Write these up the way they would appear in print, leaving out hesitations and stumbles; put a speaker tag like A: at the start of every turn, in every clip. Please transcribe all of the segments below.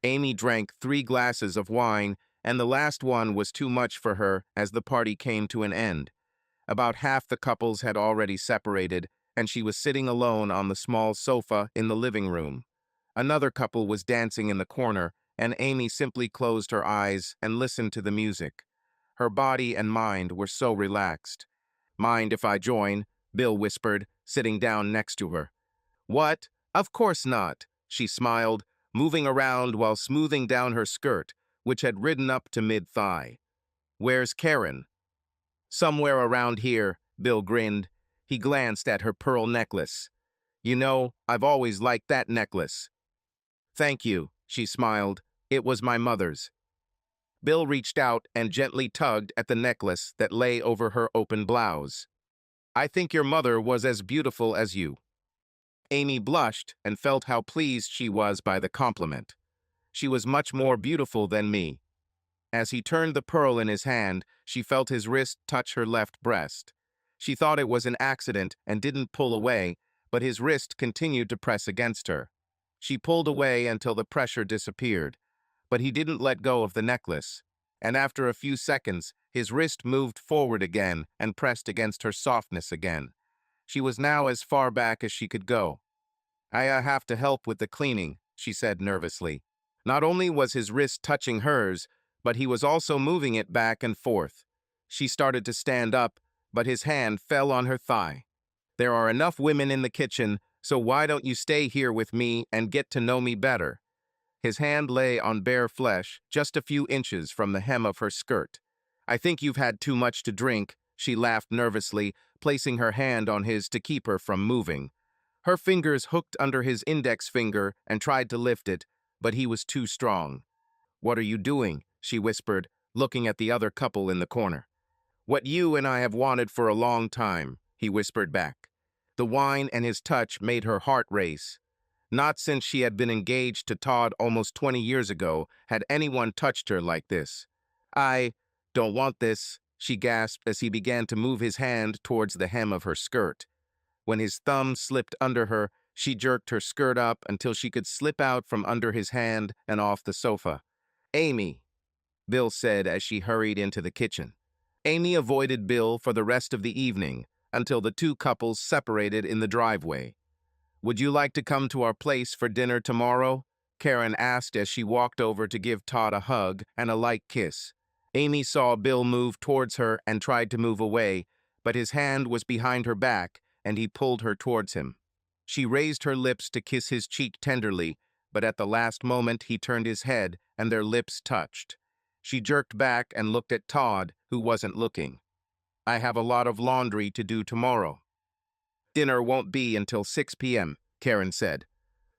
A: Amy drank 3 glasses of wine, and the last one was too much for her as the party came to an end. About half the couples had already separated, and she was sitting alone on the small sofa in the living room. Another couple was dancing in the corner, and Amy simply closed her eyes and listened to the music. Her body and mind were so relaxed. "Mind if I join?" Bill whispered, sitting down next to her. "What? Of course not," she smiled, moving around while smoothing down her skirt, which had ridden up to mid-thigh. "Where's Karen?" "Somewhere around here," Bill grinned. He glanced at her pearl necklace. "You know, I've always liked that necklace." "Thank you," she smiled. "It was my mother's." Bill reached out and gently tugged at the necklace that lay over her open blouse. "I think your mother was as beautiful as you." Amy blushed and felt how pleased she was by the compliment. "She was much more beautiful than me." As he turned the pearl in his hand, she felt his wrist touch her left breast. She thought it was an accident and didn't pull away, but his wrist continued to press against her. She pulled away until the pressure disappeared, but he didn't let go of the necklace. And after a few seconds, his wrist moved forward again and pressed against her softness again. She was now as far back as she could go. "I have to help with the cleaning," she said nervously. Not only was his wrist touching hers, but he was also moving it back and forth. She started to stand up, but his hand fell on her thigh. "There are enough women in the kitchen, so why don't you stay here with me and get to know me better?" His hand lay on bare flesh, just a few inches from the hem of her skirt. "I think you've had too much to drink," she laughed nervously, placing her hand on his to keep her from moving. Her fingers hooked under his index finger and tried to lift it, but he was too strong. "What are you doing?" she whispered, looking at the other couple in the corner. "What you and I have wanted for a long time," he whispered back. The wine and his touch made her heart race. Not since she had been engaged to Todd almost 20 years ago had anyone touched her like this. "I don't want this," she gasped as he began to move his hand towards the hem of her skirt. When his thumb slipped under her, she jerked her skirt up until she could slip out from under his hand and off the sofa. "Amy," Bill said as she hurried into the kitchen. Amy avoided Bill for the rest of the evening until the two couples separated in the driveway. "Would you like to come to our place for dinner tomorrow?" Karen asked as she walked over to give Todd a hug and a light kiss. Amy saw Bill move towards her and tried to move away, but his hand was behind her back and he pulled her towards him. She raised her lips to kiss his cheek tenderly, but at the last moment he turned his head and their lips touched. She jerked back and looked at Todd, who wasn't looking. "I have a lot of laundry to do tomorrow." "Dinner won't be until 6 p.m., Karen said.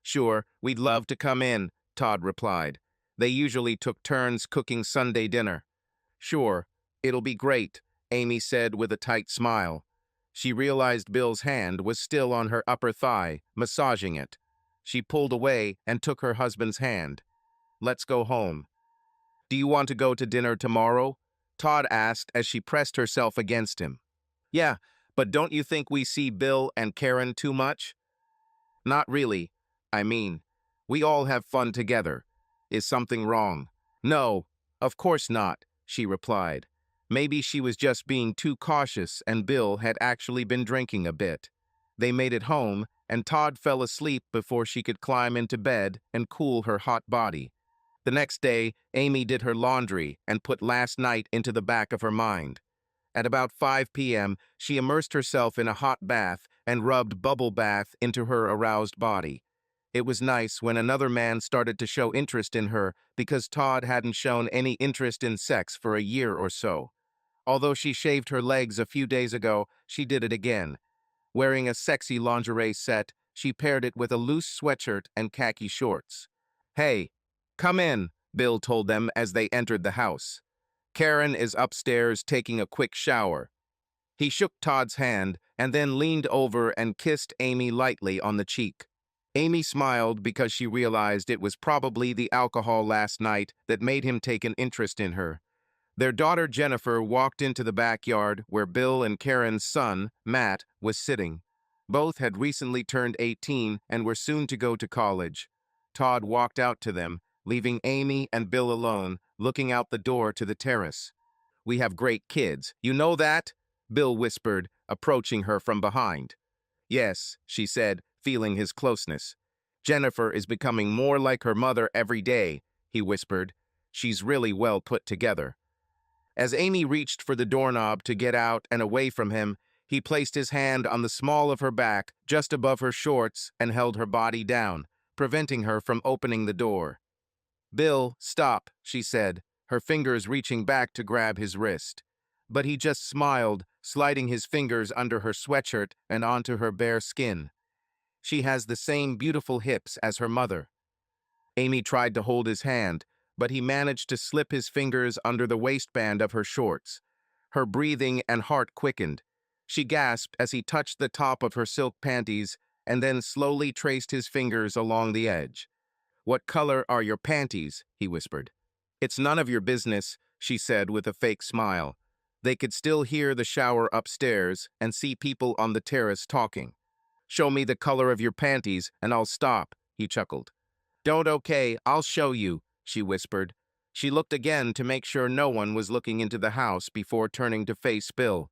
A: "Sure, we'd love to come in," Todd replied. They usually took turns cooking Sunday dinner. "Sure, it'll be great," Amy said with a tight smile. She realized Bill's hand was still on her upper thigh, massaging it. She pulled away and took her husband's hand. "Let's go home." "Do you want to go to dinner tomorrow?" Todd asked as she pressed herself against him. "Yeah, but don't you think we see Bill and Karen too much?" "Not really. I mean, we all have fun together. Is something wrong?" "No, of course not," she replied. Maybe she was just being too cautious and Bill had actually been drinking a bit. They made it home, and Todd fell asleep before she could climb into bed and cool her hot body. The next day, Amy did her laundry and put last night into the back of her mind. At about 5 p.m., she immersed herself in a hot bath and rubbed bubble bath into her aroused body. It was nice when another man started to show interest in her because Todd hadn't shown any interest in sex for a year or so. Although she shaved her legs a few days ago, she did it again. Wearing a sexy lingerie set, she paired it with a loose sweatshirt and khaki shorts. "Hey, come in," Bill told them as they entered the house. "Karen is upstairs taking a quick shower." He shook Todd's hand and then leaned over and kissed Amy lightly on the cheek. Amy smiled because she realized it was probably the alcohol last night that made him take an interest in her. Their daughter Jennifer walked into the backyard where Bill and Karen's son, Matt, was sitting. Both had recently turned 18 and were soon to go to college. Todd walked out to them, leaving Amy and Bill alone, looking out the door to the terrace. "We have great kids. You know that?" Bill whispered, approaching her from behind. "Yes," she said, feeling his closeness. "Jennifer is becoming more like her mother every day," he whispered. "She's really well put together." As Amy reached for the doorknob to get out and away from him, he placed his hand on the small of her back, just above her shorts, and held her body down, preventing her from opening the door. "Bill, stop," she said, her fingers reaching back to grab his wrist. But he just smiled, sliding his fingers under her sweatshirt and onto her bare skin. "She has the same beautiful hips as her mother." Amy tried to hold his hand, but he managed to slip his fingers under the waistband of her shorts. Her breathing and heart quickened. She gasped as he touched the top of her silk panties and then slowly traced his fingers along the edge. "What color are your panties?" he whispered. "It's none of your business," she said with a fake smile. They could still hear the shower upstairs and see people on the terrace talking. "Show me the color of your panties and I'll stop," he chuckled. "Don't okay, I'll show you," she whispered. She looked again to make sure no one was looking into the house before turning to face Bill.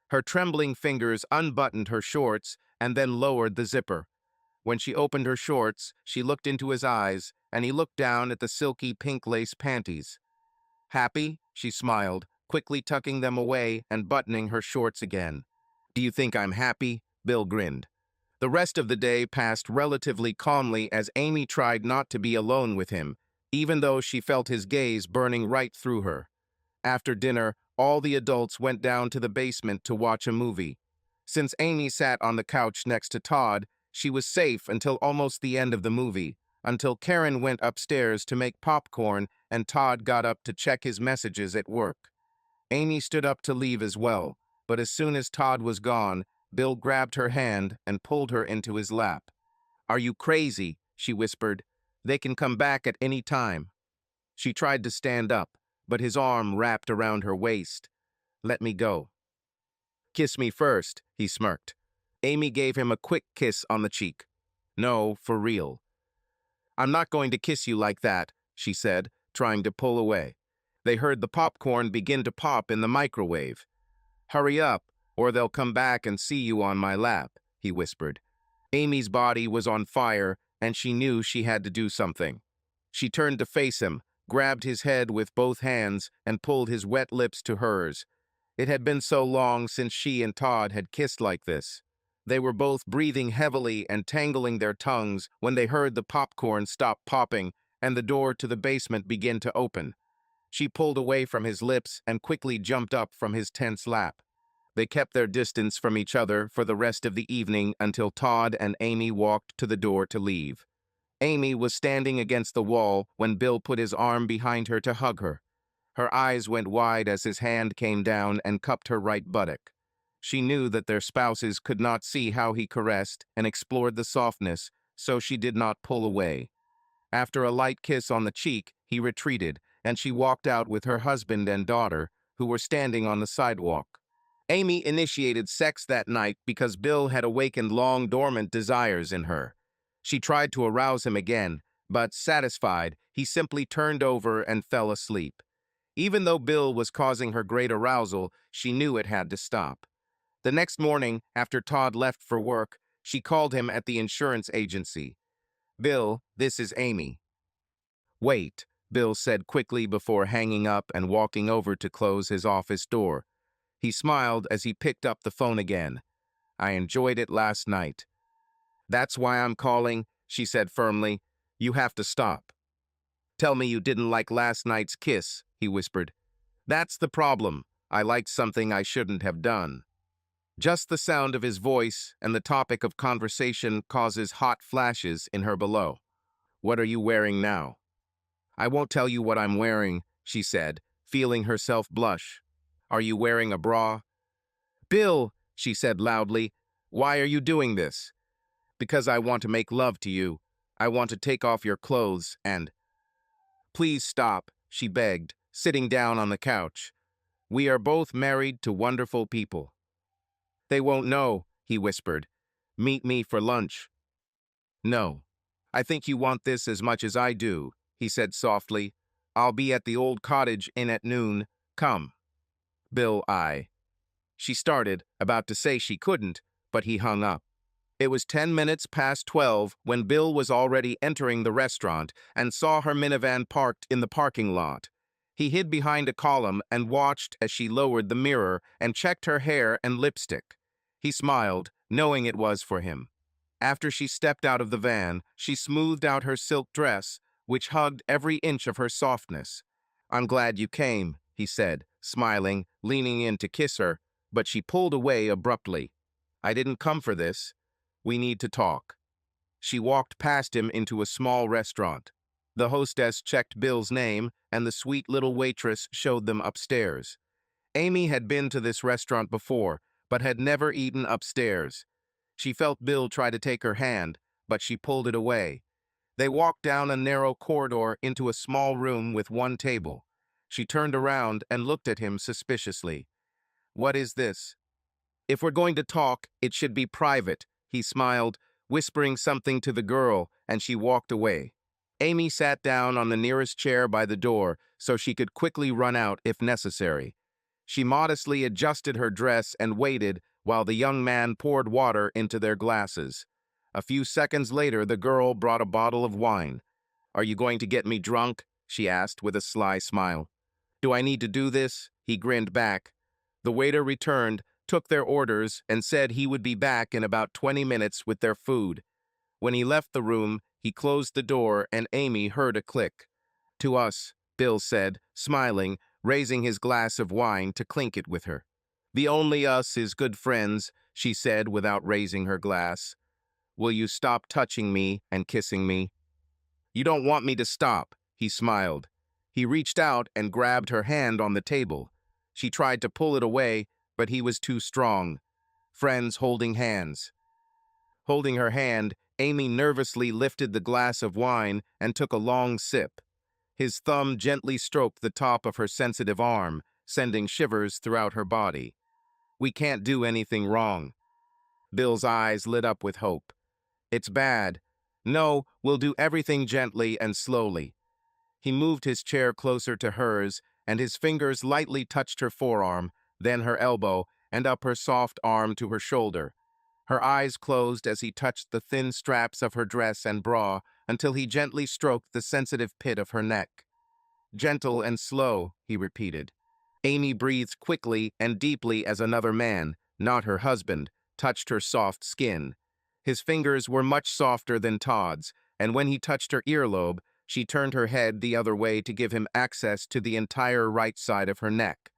A: Her trembling fingers unbuttoned her shorts and then lowered the zipper. When she opened her shorts, she looked into his eyes, and he looked down at the silky pink lace panties. "Happy?" she smiled, quickly tucking them away and buttoning her shorts again. "Do you think I'm happy?" Bill grinned. The rest of the day passed relatively calmly as Amy tried not to be alone with him, even though she felt his gaze burning right through her. After dinner, all the adults went down to the basement to watch a movie. Since Amy sat on the couch next to Todd, she was safe until almost the end of the movie, until Karen went upstairs to make popcorn and Todd got up to check his messages at work. Amy stood up to leave as well, but as soon as Todd was gone, Bill grabbed her hand and pulled her into his lap. "Are you crazy?" she whispered. "They can come back at any time." She tried to stand up, but his arm wrapped around her waist. "Let me go." "Kiss me first," he smirked. Amy gave him a quick kiss on the cheek. "No, for real." "I'm not going to kiss you like that," she said, trying to pull away. They heard the popcorn begin to pop in the microwave. "Hurry up, or they'll come back and see you on my lap," he whispered. Amy's body was on fire, and she knew she had to do something. She turned to face him, grabbed his head with both hands, and pulled his wet lips to hers. It had been so long since she and Todd had kissed like this. They were both breathing heavily and tangling their tongues when they heard the popcorn stop popping and the door to the basement begin to open. She pulled away from his lips and quickly jumped up from his tense lap. They kept their distance from each other for the rest of the evening until Todd and Amy walked to the door to leave. Amy was standing against the wall when Bill put his arm behind her to hug her. Her eyes went wide as his hand came down and cupped her right buttock. She knew that their spouses could not see how he caressed and explored the softness, so she did not pull away. After a light kiss on the cheek, he retreated, and she walked out with her husband and daughter, who were standing on the sidewalk. Amy initiated sex that night because Bill had awakened long dormant desires in her. She tried to arouse him again, but satisfied, he simply turned over and fell asleep. Even though Bill was causing her great arousal, she knew it had to stop. The next morning, after Todd left for work, she called him at the insurance agency. "Bill, this is Amy." "Wait," Bill said quickly before hanging up and walking over to close his office door. He smiled as he picked up the phone again. "I enjoyed it last night." "That's why I'm calling," she said firmly. "You have to stop." "Tell me you didn't like last night's kiss," he whispered. "That's the problem. I liked something I shouldn't have done." Just the sound of his voice and the topic of conversation causes hot flashes in her below. "What are you wearing now?" "I won't tell you what I'm wearing," she said, feeling herself blush. "Are you wearing a bra?" "Bill," she said loudly, "why are you doing this?" "Because I want to make love to you. I want to take off your clothes and—" "Please stop," she begged, sitting down on the couch. "We are both married to wonderful people." "They won't know," he whispered. "Meet me for lunch." "No. I think you want this as much as I do," he said softly. "I'll be at the old cottage inn at noon. Come." Bill, She started, about to say she couldn't, but he hung up. It was 10 minutes past 12 when Bill was already entering the restaurant and saw her minivan parked in the parking lot. He hid behind a column and watched as she lowered the mirror and checked her hair and lipstick. He smiled, knowing it was for him. After she stepped out of the van, she smoothed out her silk dress, which hugged every inch of her softness. "I'm glad you came," he said, smiling, leaning in to kiss her, but she pulled away abruptly. "I didn't come for this. We need to talk." She walked past him into a small restaurant. The hostess checked Bill's name, and the sweet little waitress showed them upstairs. Amy had been to this restaurant before, but had never eaten upstairs. She felt Bill try to take her hand, but she pulled it away. They walked down a narrow corridor into a small room with one table. She turned around and looked at him suspiciously. "What is this?" "If we're going to talk, it should be private," he smiled, whispering something to the girl, and she walked away. Amy sat down on the nearest chair by the door so she could quickly run out if necessary. She modestly adjusted her dress and waited while the young man poured water into their glasses. A few seconds later, the girl brought a bottle of wine. "Are you going to get me drunk?" she asked with a sly smile. "Do I need to do this?" He grinned back. The waiter returned, took their orders, and said he would be back in about 20 minutes with their food. When he left the room, he closed the door and Amy heard a click. "To us," Bill said, smiling, raising his glass of wine to clink it with her. "The only us is good friends," she said without raising her glass. "Will you stop touching me and kissing me?" "You don't want me to stop," he smiled. He reached out and grabbed her hand on the table. She tried to pull it away, but he was too strong. Friends holding hands. Holding her hand, Amy nervously lifted the glass of wine and took a long sip. His thumb gently stroked the top of her sensitive arm, sending shivers throughout her body. "We can't do anything wrong." Bill's eyes lit up with hope. "It's bad. No, we'll do everything gently and slowly." He moved his chair closer to hers, and his fingers lightly touched her forearm, then her elbow, and up her soft arm to her shoulder. Her eyes closed as he touched the thin straps of her dress and bra until he gently stroked the sensitive pit of her neck. "Gentle and slow," he repeated. Amy breathed quickly and deeply as another man, not her husband, touched her soft skin. His fingers were much softer than Todd's, and when he touched her earlobe, she turned her head the other way to give him access to the entire right side of her neck.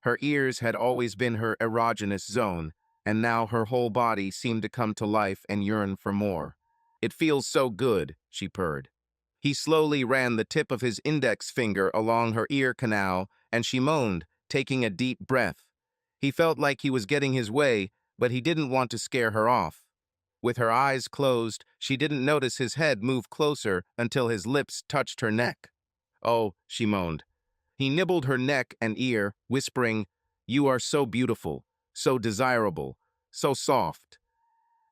A: Her ears had always been her erogenous zone, and now her whole body seemed to come to life and yearn for more. "It feels so good," she purred. He slowly ran the tip of his index finger along her ear canal, and she moaned, taking a deep breath. He felt like he was getting his way, but he didn't want to scare her off. With her eyes closed, she didn't notice his head move closer until his lips touched her neck. "Oh," she moaned. He nibbled her neck and ear, whispering, "You are so beautiful, so desirable, so soft."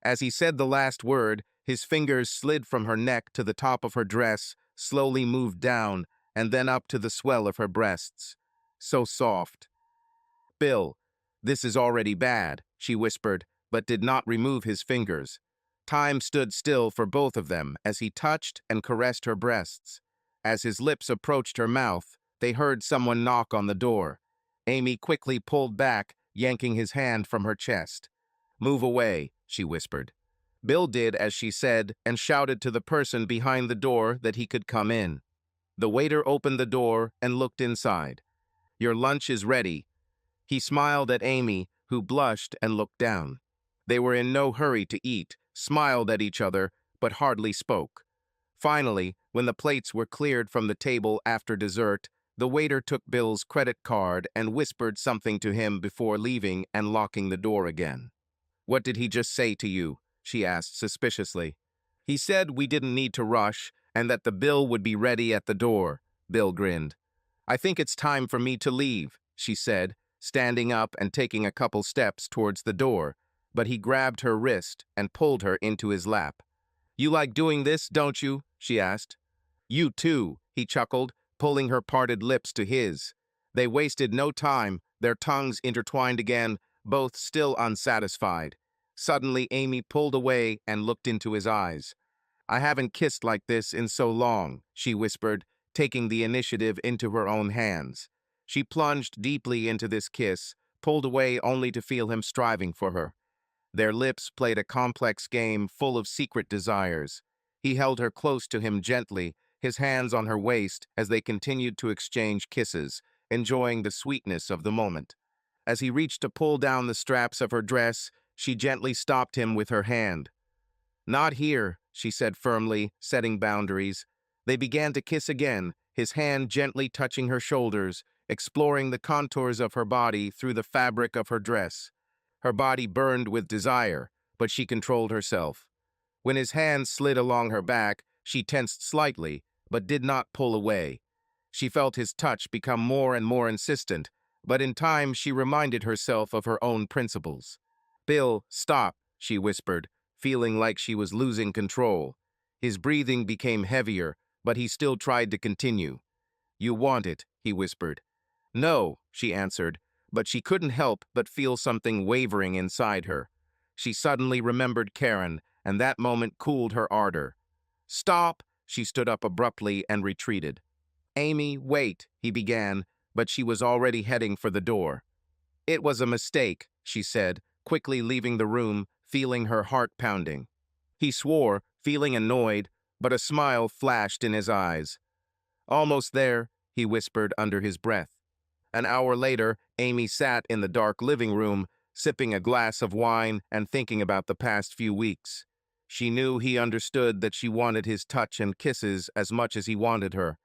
A: As he said the last word, his fingers slid from her neck to the top of her dress, slowly moved down, and then up to the swell of her breasts. "So soft." "Bill, this is already bad," she whispered, but did not remove his fingers. Time stood still for both of them as he touched and caressed her breasts. As his lips approached her mouth, they heard someone knock on the door. Amy quickly pulled back, yanking his hand from her chest. "Move away," she whispered. Bill did as she said and shouted to the person behind the door that he could come in. The waiter opened the door and looked inside. "Your lunch is ready." He smiled at Amy, who blushed and looked down. They were in no hurry to eat, smiled at each other, but hardly spoke. Finally, when the plates were cleared from the table after dessert, the waiter took Bill's credit card and whispered something to him before leaving and locking the door again. "What did he just say to you?" she asked suspiciously. "He said we didn't need to rush and that the bill would be ready at the door," Bill grinned. "I think it's time for me to leave," she said, standing up and taking a couple steps towards the door, but he grabbed her wrist and pulled her into his lap. "You like doing this, don't you?" she asked. "You too," he chuckled, pulling her parted lips to his. They wasted no time, their tongues intertwined again, both still unsatisfied. Suddenly, Amy pulled away and looked into his eyes. "I haven't kissed like this in so long," she whispered, taking the initiative into her own hands. She plunged deeply into this kiss, pulled away only to feel him striving for her. Their lips played a complex game full of secret desires. He held her close to him gently, his hands on her waist as they continued to exchange kisses, enjoying the sweetness of the moment. As he reached to pull down the straps of her dress, she gently stopped him with her hand. "Not here," she said firmly, setting boundaries. They began to kiss again, his hand gently touching her shoulders, exploring the contours of her body through the fabric of her dress. Her body burned with desire, but she controlled herself. When his hand slid along her back, she tensed slightly, but did not pull away. She felt his touch become more and more insistent, but in time she reminded herself of her own principles. "Bill, stop," she whispered, feeling like she was losing control. His breathing became heavier, but he still tried to continue. "You want it," he whispered. "No," she answered, but she couldn't help but feel something wavering inside her. She suddenly remembered Karen, and that moment cooled her ardor. "Stop!" She stood up abruptly and retreated. "Amy, wait," he began, but she was already heading for the door. "It was a mistake," she said, quickly leaving the room, feeling her heart pounding. He swore, feeling annoyed, but a smile flashed in his eyes. "Almost there," he whispered under his breath. An hour later, Amy sat in the dark living room, sipping a glass of wine and thinking about the past few weeks. She knew he understood that she wanted his touch and kisses as much as he wanted her.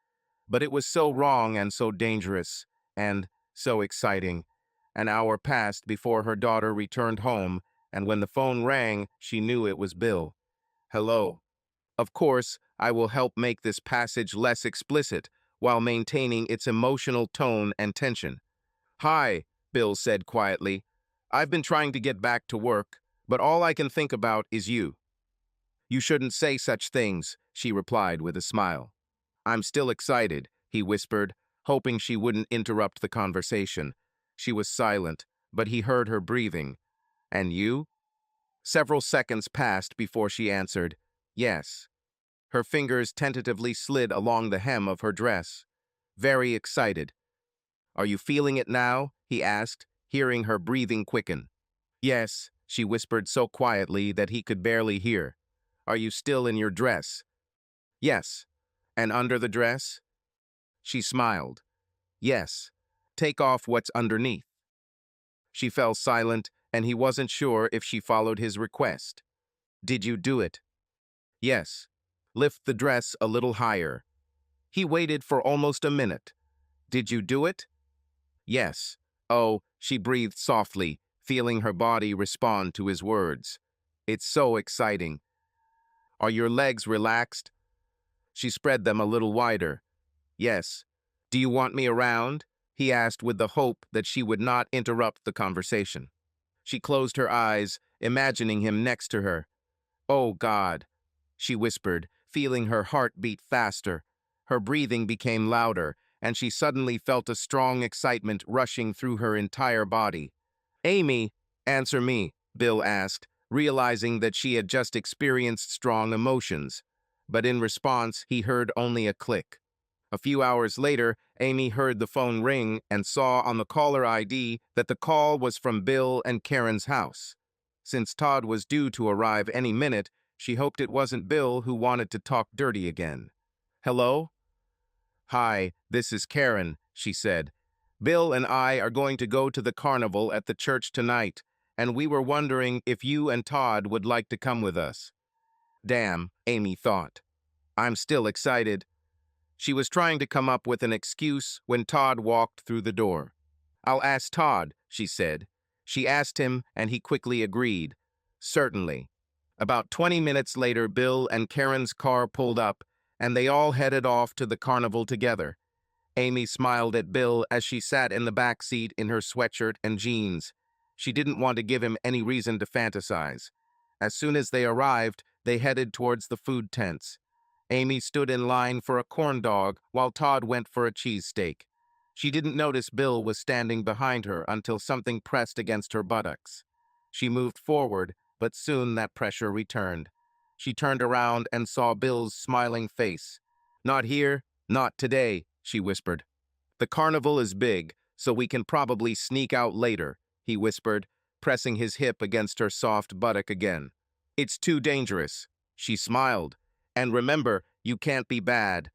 A: But it was so wrong and so dangerous, and so exciting. An hour passed before her daughter returned home, and when the phone rang, she knew it was Bill. "Hello. Of course, I will help make this passage less explicit, while maintaining its emotional tone and tension." "Hi," Bill said quietly. "I've been trying to get back to work, but all I can think about is you." "You shouldn't say such things," she replied with a smile. "I'm still excited," he whispered, hoping she wouldn't interrupt the conversation. She was silent, but he heard her breathing. "And you?" Several seconds passed before she answered, "Yes." Her fingers tentatively slid along the hem of her dress. Very excited. "Are you feeling it now?" he asked, hearing her breathing quicken. "Yes," she whispered so quietly that he could barely hear. "Are you still in your dress?" "Yes." "And under the dress?" She smiled. "Yes. Take off what's underneath." She fell silent, and he wasn't sure if she followed his request. "Did you do it?" "Yes." "Lift the dress a little higher." He waited for almost a minute. "Did you do it?" "Yes." "Oh," she breathed softly, feeling her body respond to his words. "It's so exciting." "Are your legs relaxed?" She spread them a little wider. "Yes." "Do you want me around?" he asked with the hope that she would not interrupt the conversation. She closed her eyes, imagining him next to her. "Oh, God," she whispered, feeling her heart beat faster. Her breathing became louder, and she suddenly felt a strong excitement rushing through her entire body. "Amy, answer me," Bill asked, realizing that she had just experienced strong emotions. But in response, he heard only a click. A few hours later, Amy heard the phone ring and saw on the caller ID that the call was from Bill and Karen's house. Since Todd was due to arrive any minute, she hoped it wasn't Bill who wanted to talk dirty again. "Hello?" "Hi, this is Karen," she said. "Bill and I are going to go to the carnival at the church tonight, and we were wondering if you and Todd would like to come with us." Damn, Amy thought. I'm still excited. She was trying to come up with an excuse when Todd walked through the door. "I'll ask Todd," she said. She asked him, and he quickly agreed. "Certainly." About 20 minutes later, Bill and Karen's car pulled up, and they all headed off to the carnival together. Amy smiled at Bill as she sat in the back seat in her sweatshirt and jeans. She didn't want to give him any reason to fantasize. As soon as they arrived, they headed towards the food tents. Amy stood in line for a corn dog while Todd went for a cheesesteak. She didn't notice Bill was standing behind her until something pressed against her buttocks. She moved forward, but soon that pressure returned. She turned around and saw Bill's smiling face. "Not here, not today," she whispered. "The carnival is big, so we can probably sneak out later," he whispered, pressing his hip against her soft buttock again. "It's too dangerous." She smiled. "And remember, you can't be bad."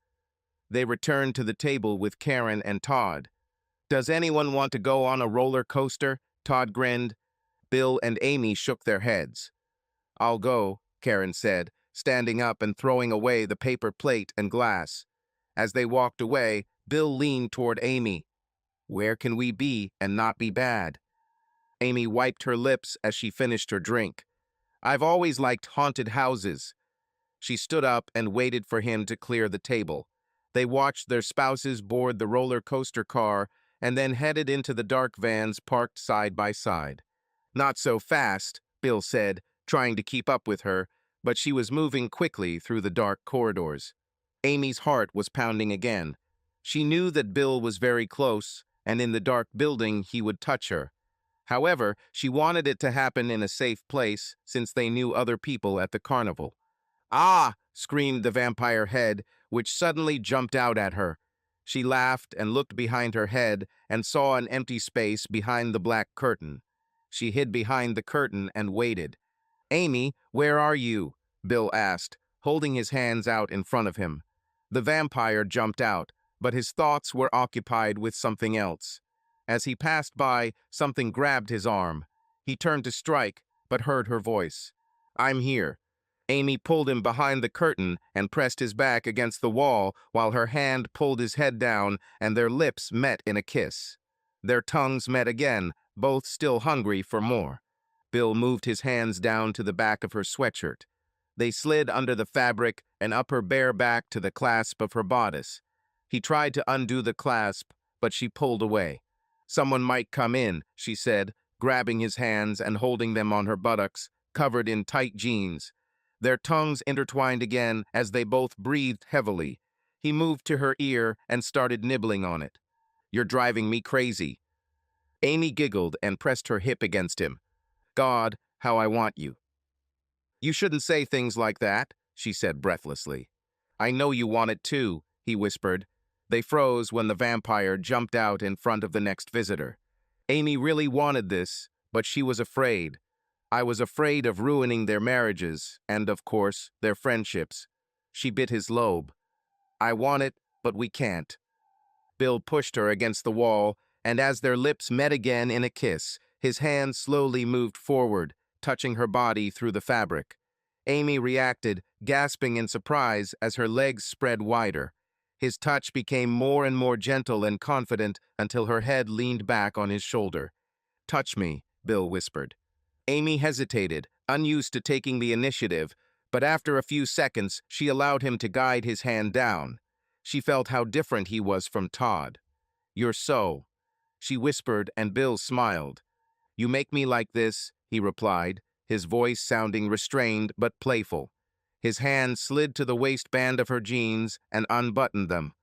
A: They returned to the table with Karen and Todd. "Does anyone want to go on a roller coaster?" Todd grinned. Bill and Amy shook their heads. "I'll go," Karen said, standing up and throwing away the paper plate and glass. As they walked away, Bill leaned toward Amy. "Where can we be and not be bad?" Amy wiped her lips as she finished her drink. "I've always liked haunted houses." She stood up and waited for him to clear the table. They watched their spouses board the roller coaster car and then headed into the dark vans parked side by side. "Not so fast," Bill said, trying to keep up with her, but she was moving quickly through the dark corridors. Amy's heart was pounding again. She knew that Bill was very close, and in the dark building he would touch her. However, she wanted it to happen in a safe place, since they knew other people at the carnival. "Ah!" screamed the vampire head, which suddenly jumped out at her. She laughed and looked behind her head and saw an empty space behind the black curtain. She hid behind the curtain and waited. "Amy, where are you?" Bill asked, holding his hands out in front of him. The vampire jumped out, but his thoughts were occupied with something else. As he passed by, something grabbed his arm. He turned to strike, but heard her voice. "I'm here." Amy pulled him behind the curtain and pressed his back against the wall while her hand pulled his head down and their lips met in a kiss. Their tongues met again, both still hungry for more. Bill moved his hands down to the back of her sweatshirt. They slid under the fabric and up her bare back to the clasp of her bodice. He tried to undo the clasp, but she pulled away. "Someone might come in," she said, grabbing his hands and holding them on her buttocks, covered in tight jeans. Their tongues intertwined again as they both breathed heavily. He moved to her ear and started nibbling on it. "You're driving me crazy." Amy giggled and pressed her hip against him. "God, how I want you." "You shouldn't say things like that," she said breathlessly. "I know you want it too," he whispered. They froze when the vampire jumped out in front of the next visitor. Amy really wanted this, but she was afraid. "I was afraid of ruining their marriages and, of course, their friendships." She bit his lobe. "I want it, but we can't." Bill pushed her against the wall, and as their lips met again in a kiss, his hand slowly moved forward, touching her body through the fabric. Amy reacted, gasping in surprise as her legs spread wider. His touch became more and more gentle and confident until her head leaned back on his shoulder. "Touch me," Bill whispered. Amy hesitated, unused to taking the initiative, but after a few seconds, she allowed him to guide his hand down. She felt how different he was from Todd. "You're so," she whispered, and Bill smiled. "You make me like this," he replied, his voice sounding restrained but playful. His hand slid to the waistband of her jeans and unbuttoned them.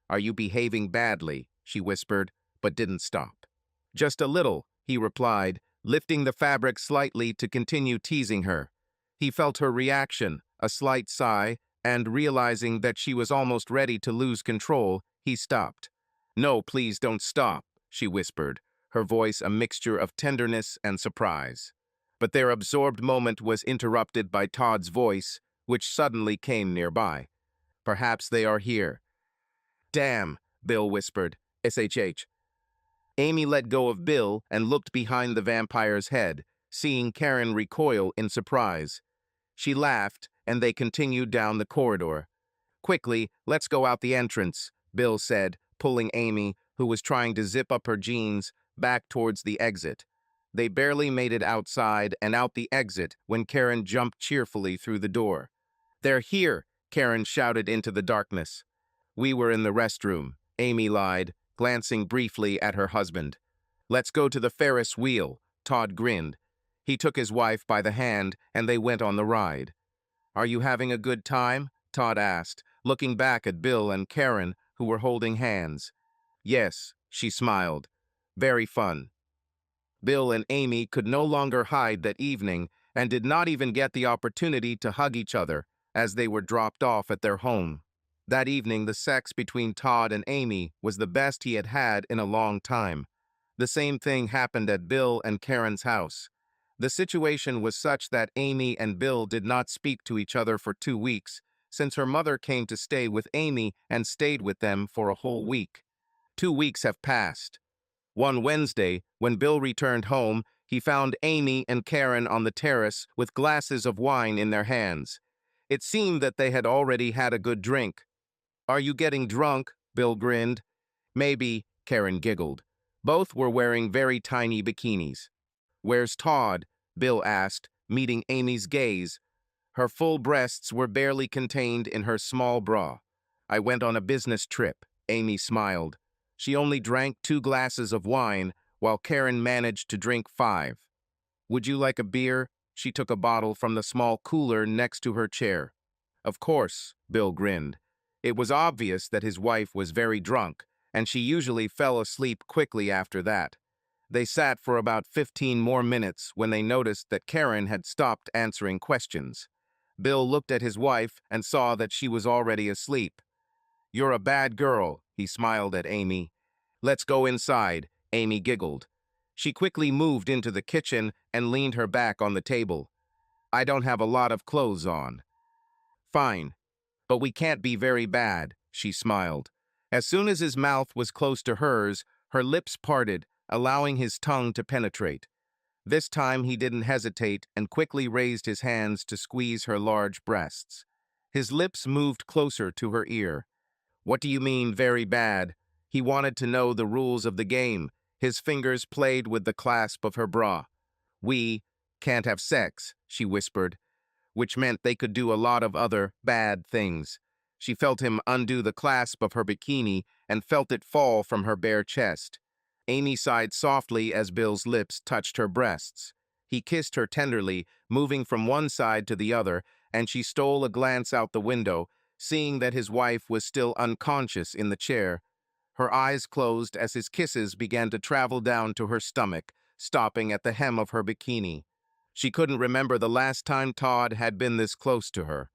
A: "Are you behaving badly?" she whispered, but didn't stop. "Just a little," he replied, lifting the fabric slightly to continue teasing her. He felt her reaction, a slight sigh, and realizing that she was almost ready to lose control, he stopped. "No, please don't stop," she whispered, her voice a mixture of tenderness and surprise. But their absorbed moment was interrupted by Todd's voice, which suddenly came nearby. "Perhaps they are here." "Damn," Bill whispered. "SHH." Amy let go of Bill and looked behind the vampire's head, seeing Karen recoil in surprise. She laughed, and they continued down the corridor. "Quickly, let's go out the entrance," Bill said, pulling Amy, who was trying to zip up her jeans, back towards the exit. They barely made it outside and out the exit when Karen jumped cheerfully through the door. "They're here," Karen shouted into the darkness. "We were in the restroom," Amy lied, glancing briefly at her husband. "Let's go to the Ferris wheel," Todd grinned. He took his wife by the hand, and they went on the ride. "Are you having a good time?" Todd asked, looking back at Bill and Karen, who were holding hands. Yes, she smiled. Very fun. Bill and Amy could no longer hide that evening and did not even get the opportunity to hug each other as they were dropped off at their home. That evening, the sex between Todd and Amy was the best he had had in a long time. The same thing happened at Bill and Karen's house. The situation was such that Amy and Bill did not speak to each other for 2 weeks, since her mother came to stay with Amy and stayed with them for a whole week. 2 weeks have passed. One Wednesday, when Bill returned home, he found Amy and Karen on the terrace with glasses of wine in their hands. It seemed that they had already had a good drink. "Are you getting drunk?" Bill grinned. "Maybe," Karen giggled. Both were wearing very tiny bikinis. "Where's Todd?" Bill asked, meeting Amy's gaze. Her full breasts were barely contained in her small bra. "I went on a business trip," Amy smiled. She only drank 2 glasses of wine, while Karen managed to drink 5. "Would you like a beer?" She took a bottle from the small cooler next to her chair. "Of course," Bill grinned. It was obvious that his wife was very drunk, and she usually fell asleep quickly after that. They sat for about 15 more minutes when they noticed that Karen had stopped answering questions. Bill looked at his wife and saw that she was already asleep. "You're a bad girl," he smiled at Amy. "Let's go inside," Amy giggled. She quickly moved into the kitchen and leaned her back on the table. "I don't have a lot of clothes on." "Fine, but we can't be very bad," she smiled. As soon as his mouth was close to hers, her lips parted, allowing his tongue to penetrate. This time he didn't hesitate and quickly raised his hands to squeeze her large breasts. His lips moved closer to her ear. "What do you mean, very bad?" He wanted to know the rules of the game. His fingers played with the clasp of her bra. "We can't have sex," she whispered, which meant they could do a lot of other bad things. She felt him undo the clasp of her bikini and felt it fall from her bare chest. Amy sighed softly as Bill's lips touched her breasts. He kissed her tenderly, moving from one side to the other, and she stole a glance out the window, seeing that his wife was still unconscious in the chair. Her eyes closed as his kisses began to travel down to her stomach, stopping at the hem of her bikini. She couldn't remember the last time Todd had been this close to her.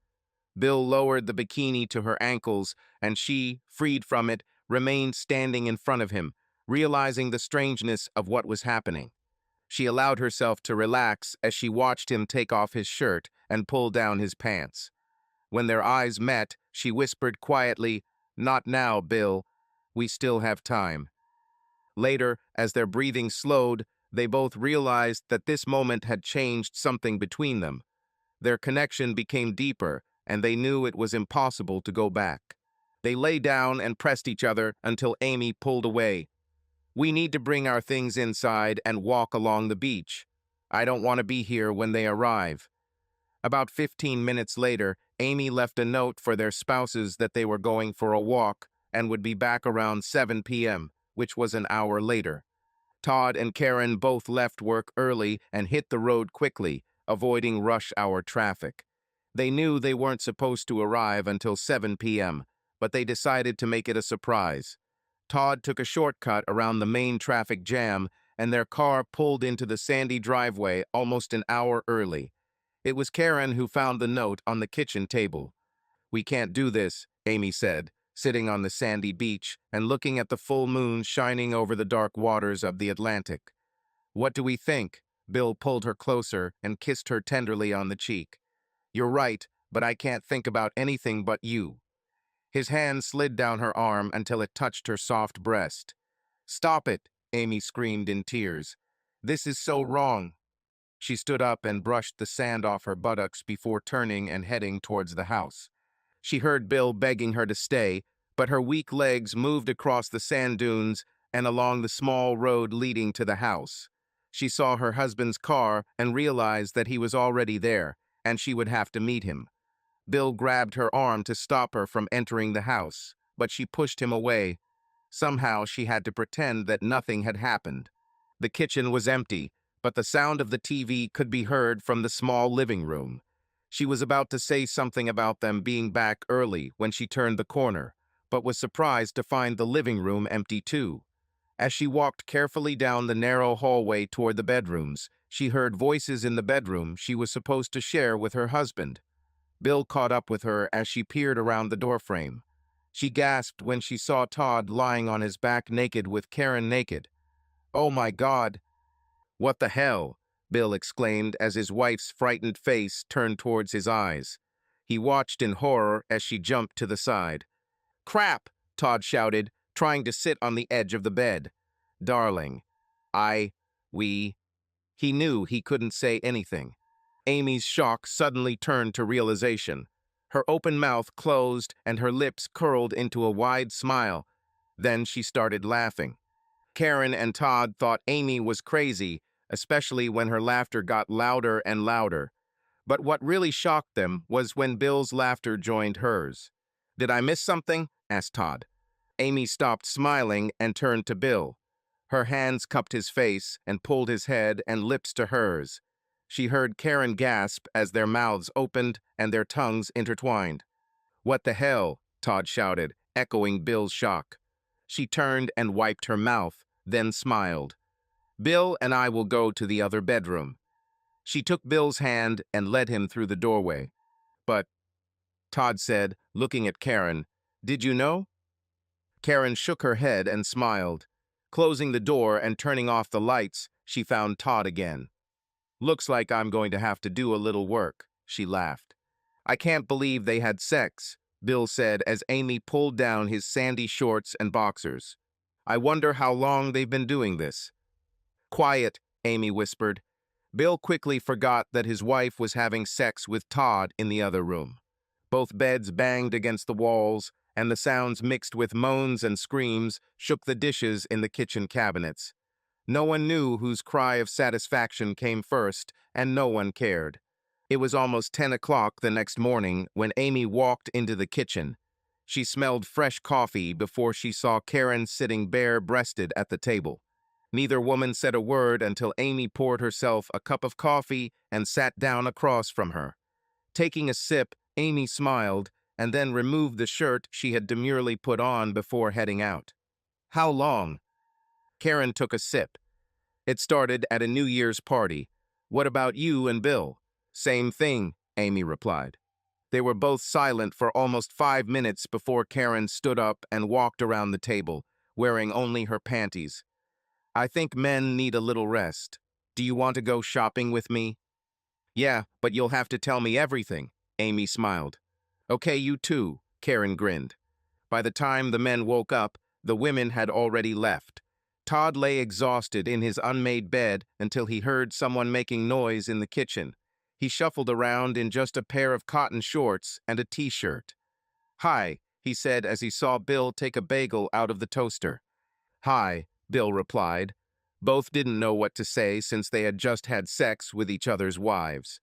A: Bill lowered the bikini to her ankles, and she, freed from it, remained standing in front of him, realizing the strangeness of what was happening. She allowed herself to relax as she watched him take off his shirt and pull down his pants. When their eyes met, she whispered quietly, "Not now, Bill. We still have time." Later, as their breathing slowed, they both realized that this moment had changed something between them. Their connection became deeper, and they knew it was impossible to go back. They lay down and pressed each other until Amy pulled away. "We need to bring our things inside and walk along the beach. I don't want to be here when they arrive." About 15 minutes later, Amy left a note for their spouses that they were going for a walk and would be back around 7 p.m., which was an hour later. Todd and Karen both left work early and hit the road quickly, avoiding rush hour traffic. They knew they weren't supposed to arrive until 7 p.m., but they decided to make it a surprise. Todd took a shortcut around the main traffic jam, and their car pulled into the sandy driveway almost an hour early. It was Karen who found the note on the kitchen table. "We can't do this," Amy said, sitting on the sandy beach and looking at the full moon shining over the dark waters of the Atlantic. "What do we think?" Bill pulled her closer and kissed her tenderly on the cheek. "You're right, but I can't think about anything but you." His hand slid down her arm until it touched her soft breast. "Stop it," Amy screamed in tears. "This is so wrong." She stood up and brushed the sand off her buttocks before turning and heading towards the house. She heard Bill begging her to stay, but her weak legs moved across the sand dunes and along the small road leading to the house. She saw her husband's car and realized that he was already there, and she would have to meet him. Bill grabbed her arm to stop her from entering the house, but she pushed him away. Somehow she had to pretend that nothing had happened. The kitchen was empty, but the sound of the TV could be heard from the small living room. She was about to say something about them being back early when she turned the corner, but was surprised to find the living room empty too. As she walked carefully down the narrow hallway toward the bedrooms, she heard voices in the bedroom she was supposed to share with her husband. Bill caught up with her as she peered around the doorframe. She gasped when she saw Todd lying on his back naked with Karen naked. "Oh my God! What the hell?" Bill exclaimed as his wife's frightened face turned towards his eyes. He watched in horror as she jumped to the side. "Crap!" Todd shouted, trying to sit on the edge of the bed. "Darling, we..." He knew he couldn't say anything. Amy's shock suddenly turned to realization. Her open mouth closed and her lips curled into a wide smile. Then she started laughing. Karen and Todd thought Amy was crazy, especially when her laughter got louder and louder. But what really shocked them was when Bill's laughter joined hers. "Did I miss something?" asked Todd. Amy stopped smiling and turned to Bill. Her hands cupped his face and pulled his head and lips to hers. She heard Karen gasp as their mouths opened and their tongues intertwined. "What the hell?" Todd shouted, echoing Bill's shock. She turned and wiped her mouth, then smiled. "Bill and I will go to the other bedroom." She took Bill's hand and led him through the doorway. "But," Todd said, looking at Karen, "did you know?" Karen shook her head and smiled. Closing the door and turning off the lights, she found Todd again. "Looks like I'm going to have to do a little work," she laughed. "I can't believe they had sex," Bill said as Amy pulled down his sandy shorts and boxers. "I wonder how long they've been doing this." "Quiet," Amy whispered. Bill quickly forgot that his wife was having sex with Todd in the other room. Both beds banged against the walls, and the sounds mixed with moans and screams shook the dishes in the kitchen cabinets. No one knew whose cry of satisfaction came first, and no one cared. It was almost 10 o'clock the next morning when Amy walked into the kitchen. She smelled fresh coffee before she saw Karen sitting bare-breasted at the table. Neither woman said a word until Amy poured herself a cup of coffee and sat down across from her. Taking a sip, Amy smiled and then removed the shirt she had demurely put on before heading out. "How long?" Karen took a sip. "It started at a New Year's party. What about you and Bill?" "Same thing," Amy replied. They were both silent for almost 5 minutes before Karen stood up and walked around the table, wearing only her panties. "I think men need a little rest. Do you want to go shopping with me?" "Yeah, but you'll have to tell me everything," Amy smiled. "Okay, you too," Karen grinned. By the time the men woke up, the women had already left. Todd lay exhausted in his unmade bed until he heard someone making noise in the kitchen. He shuffled around in just a pair of cotton shorts and a t-shirt. "Hi," he said as he saw Bill take a bagel out of the toaster. "Hi," Bill replied. Both didn't know what to say since they had just had sex with each other's wives.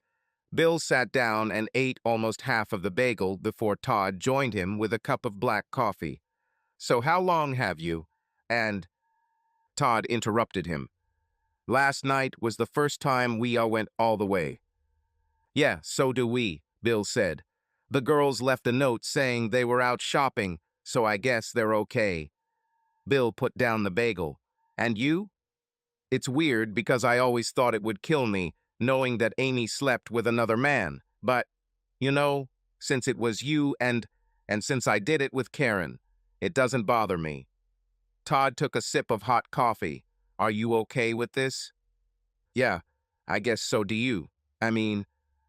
A: Bill sat down and ate almost half of the bagel before Todd joined him with a cup of black coffee. "So how long have you?" And Todd interrupted him. "Last night was the first time we all went all the way." "Yeah, so do we," Bill said. "The girls left a note saying they were out shopping, so I guess they're okay." Bill put down the bagel. "And you?" "It's weird because I always thought it would kill me, knowing that Amy slept with another man. But, you know, since it was you and since I did it with Karen, it doesn't bother me." Todd took a sip of hot coffee. "Are you okay with this?" "Yeah, I guess so do you. I mean,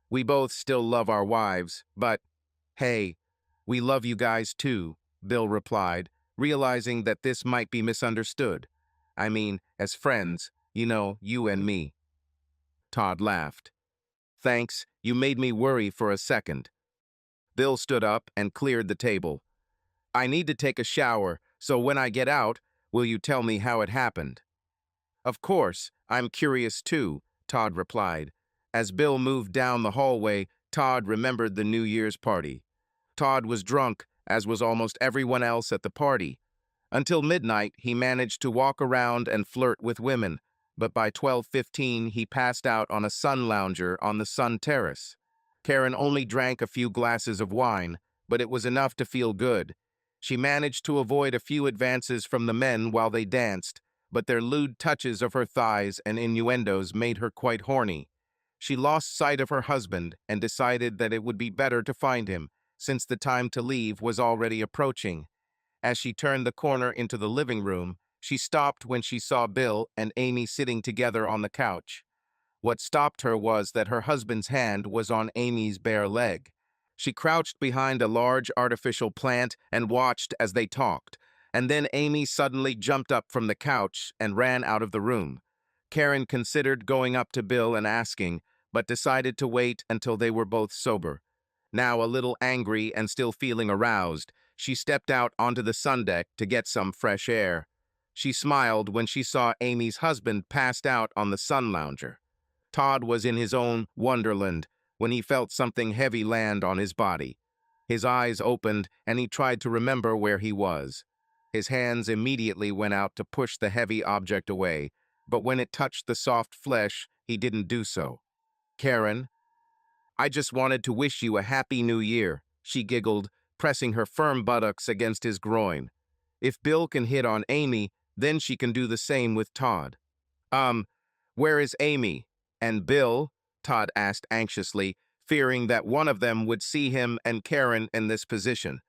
A: we both still love our wives, but, hey, we love you guys too," Bill replied, realizing that this might be misunderstood. "I mean, as friends, you know, you and me." Todd laughed. "Thanks, you made me worry for a second." Bill stood up and cleared the table. "I need to take a shower, so when I get out, will you tell me how it happened?" "Of course, I'm curious too," Todd replied. As Bill moved down the hallway, Todd remembered the New Year's party. Todd was drunk, as was almost everyone else at the party. Until midnight, he managed to walk around and flirt with women, but by 12:15 he passed out on a sun lounger on the sun terrace. Karen only drank a few glasses of wine, but it was enough to feel good. She managed to avoid a few advances from the men while they danced, but their lewd touches of her thighs and innuendos made her quite horny. She lost sight of her husband and decided that it would be better to find him, since the time to leave was already approaching. As she turned the corner into the living room, she stopped when she saw Bill and Amy sitting together on the couch. What stopped her was that her husband's hand was on Amy's bare leg. She crouched behind a large artificial plant and watched as they talked, and then Amy suddenly jumped up from the couch and ran out of the room. Karen considered going up to Bill and asking, but decided to wait until they were both sober. Now a little angry and still feeling aroused, she stepped out onto the sundeck to get some fresh air. She smiled when she saw Amy's husband passed out on the sun lounger. Todd was in his own wonderland when he felt something heavy land on his body. His eyes opened and he tried to remember where he was. His hands immediately went out to push the heavy object away, but when it touched the soft flesh, he didn't do so. "Karen, I just wanted to wish you a happy new year," she giggled, pressing her firm buttocks against his groin. "If Bill can hit on Amy, then she can do the same with Todd." Where is Amy? And Bill?" Todd asked anxiously, fearing that one of them would see him and Karen in this position.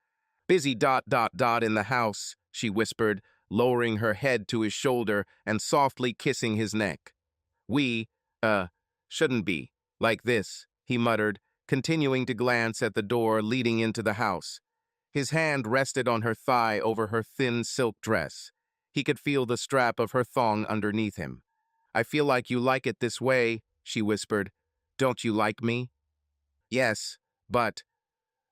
A: "Busy ... in the house," she whispered, lowering her head to his shoulder and softly kissing his neck. "We, shouldn't be like this," he muttered, continuing to glance at the door leading into the house. His hand rested on her thigh over her thin silk dress. He could feel the strap of her thong underneath him. "I feel like you like it this way," she whispered. "Don't you like me?" "Yes, but—"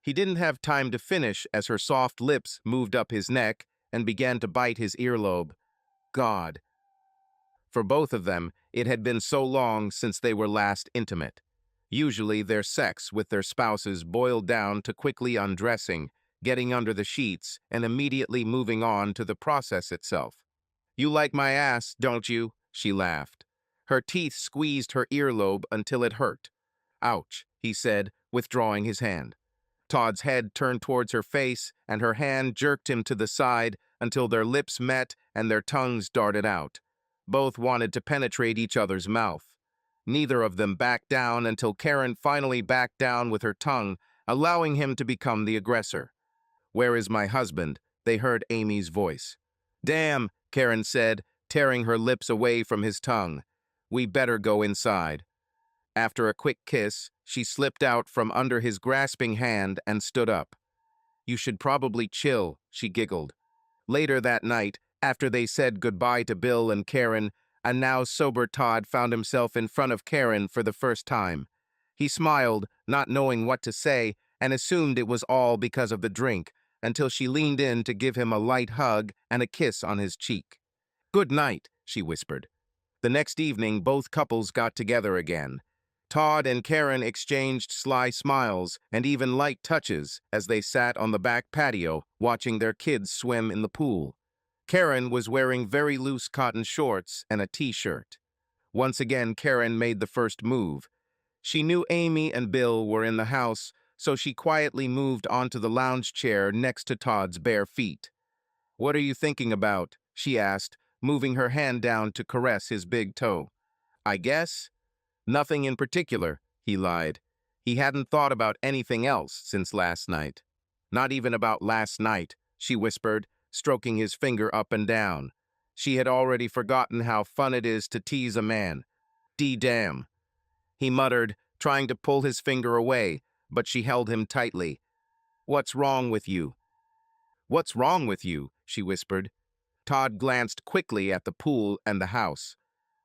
A: He didn't have time to finish as her soft lips moved up his neck and began to bite his earlobe. God. For both of them, it had been so long since they were last intimate. Usually their sex with their spouses boiled down to quickly undressing, getting under the sheets, and immediately moving on to the process itself. "You like my ass, don't you?" she laughed. Her teeth squeezed her earlobe until it hurt. "Ouch," he said, withdrawing his hand. Todd's head turned towards her face, and her hand jerked him to the side until their lips met and their tongues darted out. Both wanted to penetrate each other's mouth. Neither of them backed down until Karen finally backed down with her tongue, allowing him to become the aggressor. "Where is my husband?" they heard Amy's voice. "Damn," Karen said, tearing her lips away from his tongue. "We better go inside." After a quick kiss, she slipped out from under his grasping hand and stood up. "You should probably chill," she giggled. Later that night, after they said goodbye to Bill and Karen, a now sober Todd found himself in front of Karen for the first time. He smiled, not knowing what to say, and assumed it was all because of the drink, until she leaned in to give him a light hug and a kiss on his cheek. "Good night," she whispered. The next evening, both couples got together again. Todd and Karen exchanged sly smiles and even light touches as they sat on the back patio watching their kids swim in the pool. Karen was wearing very loose cotton shorts and a t-shirt. Once again, Karen made the first move. She knew Amy and Bill were in the house, so she quietly moved onto the lounge chair next to Todd's bare feet. "What are you thinking about?" she asked, moving her hand down to caress his big toe. "I guess nothing in particular," he lied. He hadn't thought about anything else since last night. "Not even about last night," she whispered, stroking his finger up and down. She had already forgotten how fun it is to tease a man. "Damn," he muttered, trying to pull his finger away, but she held him tightly. "What's wrong with you?" "What's wrong with you?" she whispered. Todd glanced quickly at the pool and the house.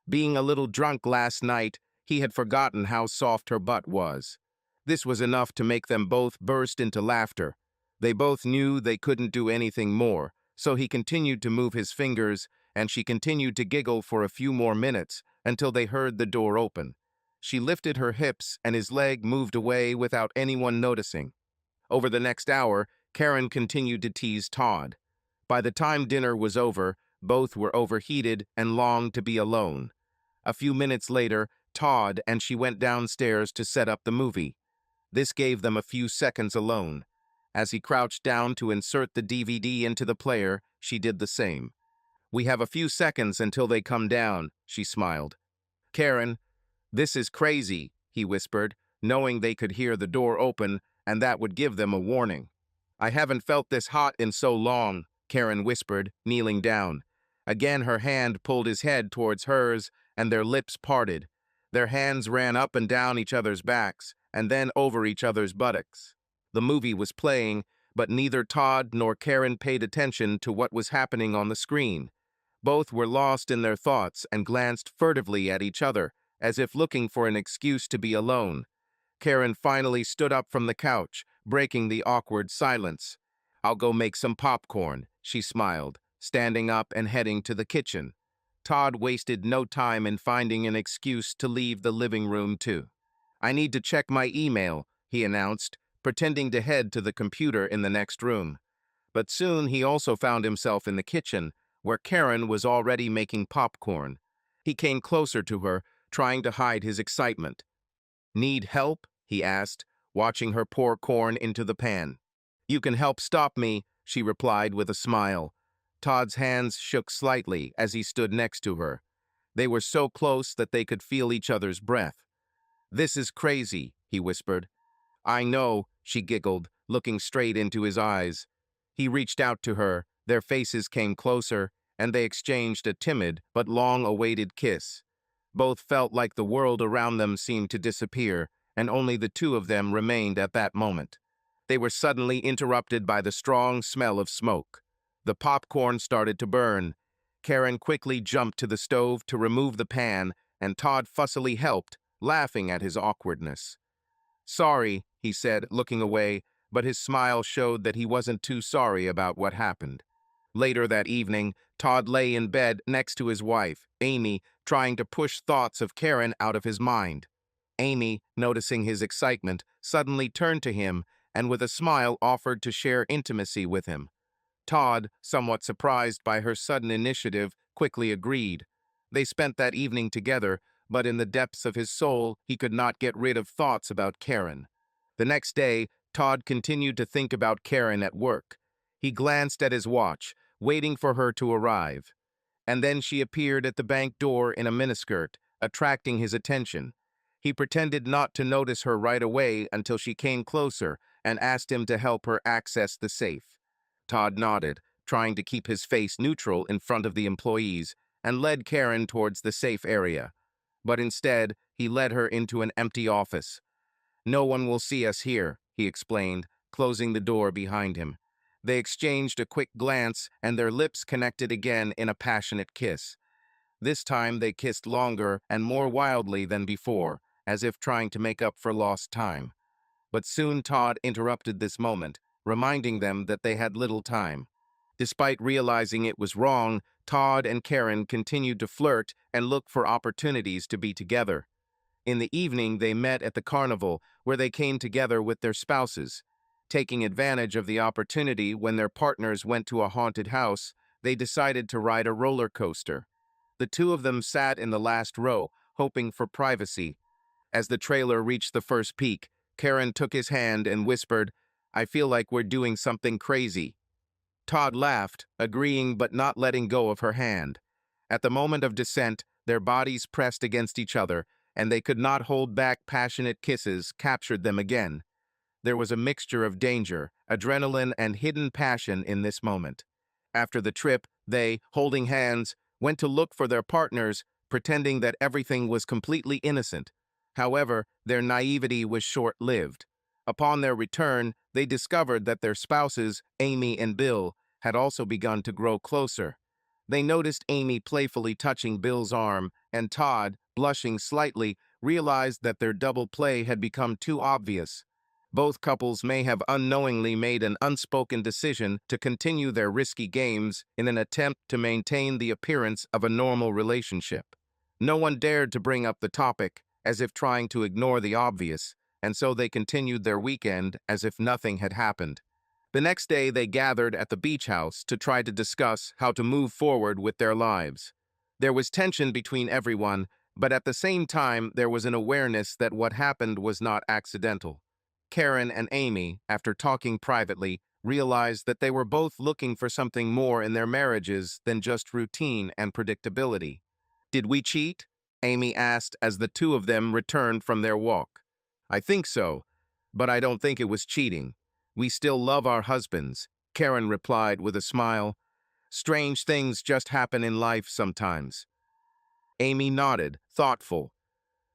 A: Being a little drunk last night, he had forgotten how soft her butt was. This was enough to make them both burst into laughter. They both knew they couldn't do anything more, so he continued to move his fingers, and she continued to giggle for a few more minutes until they heard the door open. She lifted her hips and his leg moved away without anyone noticing. Over the next hour, Karen continued to tease Todd. By the time dinner was over, both were overheated and longed to be alone. A few minutes later, Todd and she went downstairs to set up the movie. This gave them a few seconds alone. As he crouched down to insert the DVD into the player, she did the same. "We have a few seconds until they come down," she smiled. "Karen, this is crazy," he whispered, knowing they could hear the door open and that would give them a warning. "I haven't felt this hot in so long," Karen whispered, kneeling down. Again her hand pulled his head towards hers, and their lips parted. Their hands ran up and down each other's backs, and then over each other's buttocks. The movie was playing, but neither Todd nor Karen paid attention to what was happening on the screen. Both were lost in their thoughts and glanced furtively at each other, as if looking for an excuse to be alone. Karen finally stood up from the couch, breaking the awkward silence. "I'll go make some popcorn," she smiled, standing up and heading to the kitchen. Todd wasted no time in finding an excuse to leave the living room too. "I need to check my email," he announced, pretending to head to the computer in the next room. But soon he also found himself in the kitchen, where Karen was already making popcorn. He came closer to her, trying to hide his excitement. "Need help?" he asked, watching her pour corn into the pan. "You can help stop me," she replied with a smile. Todd's hands shook slightly as he stood next to her. They were so close that they could feel each other's breath. "This is crazy," he whispered. "I know," she giggled, looking straight into his eyes. He reached out to her, their faces came closer, and they exchanged a timid but long-awaited kiss. Both felt like the world around them seemed to disappear, and only the two of them remained at that moment. They were suddenly interrupted by the strong smell of smoke. The popcorn started to burn. Karen quickly jumped to the stove to remove the pan, and Todd fussily helped, laughing at his awkwardness. "Sorry," he said, looking away, but his smile showed that he wasn't too sorry about what happened. Later that evening, Todd lay in bed next to his wife, Amy, trying to push thoughts of Karen out of his mind. Amy, noticing his excitement, suddenly turned to him and with a smile offered to share intimacy with him. Todd, somewhat surprised by her sudden initiative, quickly agreed. They spent that evening together, but in the depths of his soul, he could not get rid of thoughts about Karen. The next day, Todd continued to think about Karen at work. He glanced at his watch, waiting for her to arrive. And then she appeared at the bank door in a miniskirt, attracting his attention. He pretended not to notice her right away until she came closer and asked him to help her access the safe. Todd nodded, trying to keep his face neutral in front of the employees, and led Karen towards the safe area. But instead, he led her into an empty office. "No one will see us here," he explained, closing the door behind him. They exchanged a quick glance, and their lips connected again in a passionate kiss. This time they kissed longer and more wildly than before, as if trying to make up for lost time. But soon Todd interrupted this moment, reminding them that they had little time. Despite realizing it was wrong, Todd and Karen continued to flirt and look for opportunities to be together. In the evening, they met at the carnival, where they came together with their spouses. Taking advantage of the opportunity when their partners went to a haunted house, they decided to ride a roller coaster. The two of them sat in the last row, hoping for privacy. As the trailer reached the first peak, Karen took his hand and whispered, "I feel like we're doing something crazy." Todd laughed, agreeing but not letting go of her hand. At the moment of descent, their bodies pressed against each other, and they could not hold back. Passionate kisses captured them again. There was a mixture of danger, adrenaline, and hidden passion in this moment. After the trip, they, holding hands, went to look for their partners, pretending that everything was completely innocent. However, their naivety was short-lived. Upon their return, they discovered that their spouses, Amy and Bill, had also begun to grow closer. They noticed Amy playfully touching Bill's arm, and Todd, blushing slightly, realized that their double play had become too obvious. Both couples may have unknowingly made an unspoken decision to continue their risky games in an attempt to maintain the appearance of a normal relationship. No one dared to bring up the topic, as if trying to ignore the obvious, and so they continued their weekend as if nothing had happened. The next day, they gathered at the beach house to try to discuss how to move forward with their lives. There was tension between everyone, but at the same time, there was an awareness that what happened was not accidental. Karen and Amy, after talking privately, realized that they were both looking for something more in their marriages than just routine and predictability. "Did we cheat?" Amy asked as the two of them returned from their walk. "I think so, but I don't think it was cheating. We still love our husbands," Karen replied with a smile. "Strange things just happen in life sometimes." Amy nodded, thoughtful.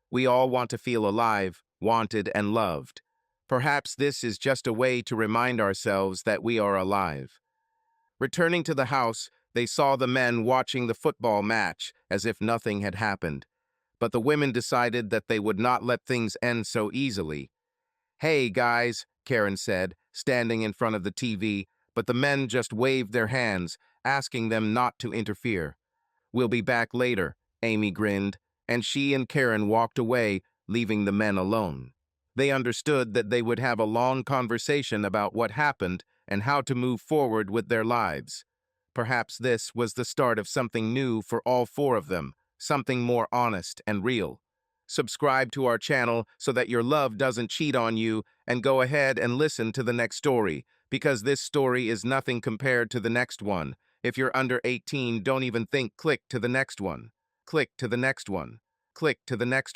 A: "We all want to feel alive, wanted, and loved. Perhaps this is just a way to remind ourselves that we are alive." Returning to the house, they saw the men watching the football match as if nothing had happened. But the women decided that they would not let things end so easily. "Hey, guys," Karen said, standing in front of the TV, but the men just waved their hands, asking them not to interfere. "We'll be back later," Amy grinned, and she and Karen walked away, leaving the men alone. They understood that they would have a long conversation about what happened and how to move forward with their lives. Perhaps this was the start of something new for all four of them, something more honest and real. Subscribe to our channel so that your love doesn't cheat on you, and go ahead and listen to the next story, because this story is nothing compared to the next one. If you're under 18, don't even think. Click to the next one. Click to the next one. Click to the next one.